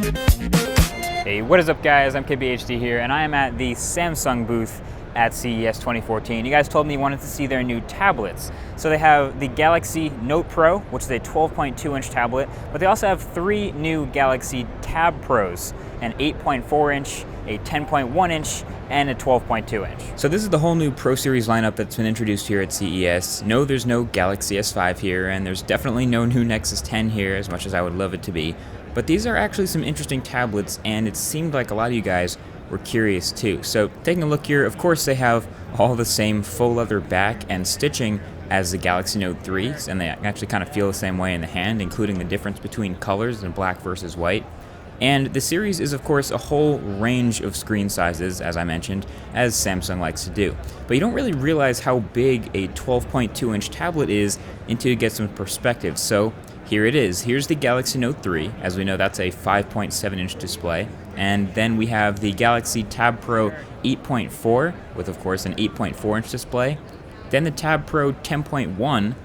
Hey, what is up guys? I'm KBHD here, and I am at the Samsung booth at CES 2014. You guys told me you wanted to see their new tablets. So they have the Galaxy NotePro, which is a 12.2-inch tablet, but they also have 3 new Galaxy TabPros, an 8.4-inch, a 10.1-inch, and a 12.2-inch. So this is the whole new Pro Series lineup that's been introduced here at CES. No, there's no Galaxy S5 here, and there's definitely no new Nexus 10 here, as much as I would love it to be. But these are actually some interesting tablets, and it seemed like a lot of you guys were curious too. So taking a look here, of course they have all the same faux leather back and stitching as the Galaxy Note 3s, and they actually kind of feel the same way in the hand, including the difference between colors and black versus white. And the series is of course a whole range of screen sizes, as I mentioned, as Samsung likes to do. But you don't really realize how big a 12.2-inch tablet is until you get some perspective. So here it is. Here's the Galaxy Note 3. As we know, that's a 5.7-inch display. And then we have the Galaxy Tab Pro 8.4 with, of course, an 8.4-inch display. Then the Tab Pro 10.1,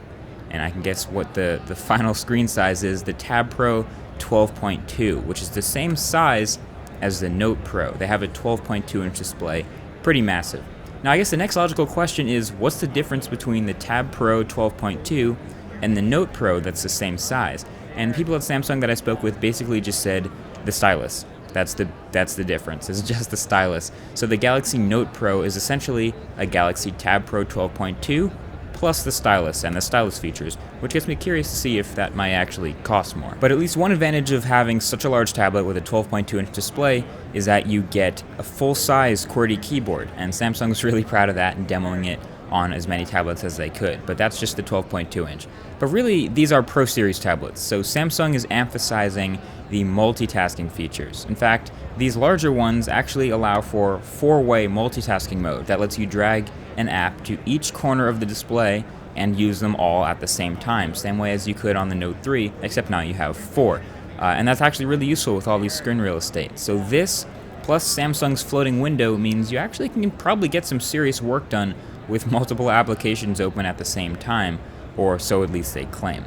and I can guess what the final screen size is, the Tab Pro 12.2, which is the same size as the Note Pro. They have a 12.2-inch display. Pretty massive. Now, I guess the next logical question is, what's the difference between the Tab Pro 12.2 and the Note Pro that's the same size? And people at Samsung that I spoke with basically just said the stylus. That's the difference. It's just the stylus. So the Galaxy Note Pro is essentially a Galaxy Tab Pro 12.2 plus the stylus and the stylus features, which gets me curious to see if that might actually cost more. But at least one advantage of having such a large tablet with a 12.2-inch display is that you get a full-size QWERTY keyboard, and Samsung's really proud of that and demoing it on as many tablets as they could, but that's just the 12.2-inch. But really, these are Pro Series tablets, so Samsung is emphasizing the multitasking features. In fact, these larger ones actually allow for 4-way multitasking mode that lets you drag an app to each corner of the display and use them all at the same time, same way as you could on the Note 3, except now you have 4. And that's actually really useful with all these screen real estate. So this, plus Samsung's floating window, means you actually can probably get some serious work done with multiple applications open at the same time, or so at least they claim.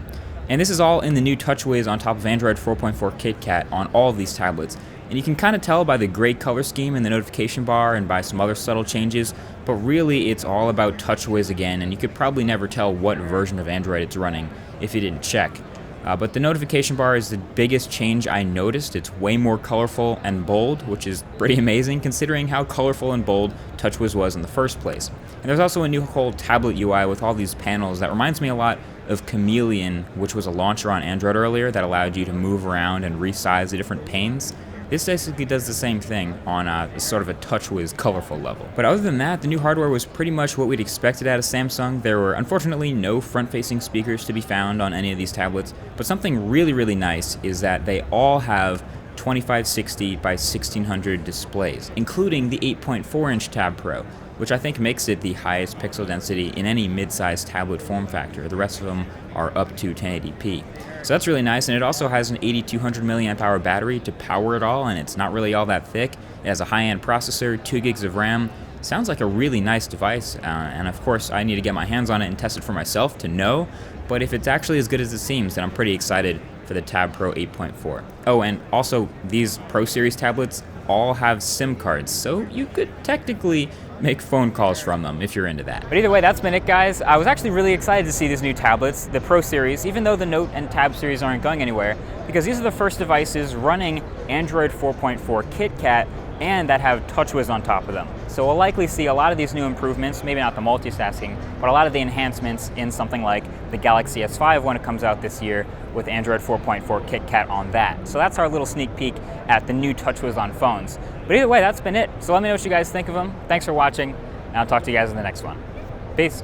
And this is all in the new TouchWiz on top of Android 4.4 KitKat on all of these tablets. And you can kind of tell by the gray color scheme in the notification bar and by some other subtle changes, but really it's all about TouchWiz again, and you could probably never tell what version of Android it's running if you didn't check. But the notification bar is the biggest change I noticed. It's way more colorful and bold, which is pretty amazing considering how colorful and bold TouchWiz was in the first place. And there's also a new whole tablet UI with all these panels that reminds me a lot of Chameleon, which was a launcher on Android earlier that allowed you to move around and resize the different panes. This basically does the same thing on sort of a TouchWiz colorful level. But other than that, the new hardware was pretty much what we'd expected out of Samsung. There were unfortunately no front-facing speakers to be found on any of these tablets, but something really nice is that they all have 2560 by 1600 displays, including the 8.4-inch Tab Pro, which I think makes it the highest pixel density in any mid-sized tablet form factor. The rest of them are up to 1080p. So that's really nice, and it also has an 8200 milliamp hour battery to power it all, and it's not really all that thick. It has a high-end processor, 2 gigs of RAM. Sounds like a really nice device, and of course I need to get my hands on it and test it for myself to know, but if it's actually as good as it seems, then I'm pretty excited for the Tab Pro 8.4. Oh, and also these Pro Series tablets all have SIM cards, so you could technically make phone calls from them if you're into that. But either way, that's been it, guys. I was actually really excited to see these new tablets, the Pro Series, even though the Note and Tab series aren't going anywhere, because these are the first devices running Android 4.4 KitKat and that have TouchWiz on top of them. So we'll likely see a lot of these new improvements, maybe not the multitasking, but a lot of the enhancements in something like the Galaxy S5 when it comes out this year with Android 4.4 KitKat on that. So that's our little sneak peek at the new TouchWiz on phones. But either way, that's been it. So let me know what you guys think of them. Thanks for watching, and I'll talk to you guys in the next one. Peace.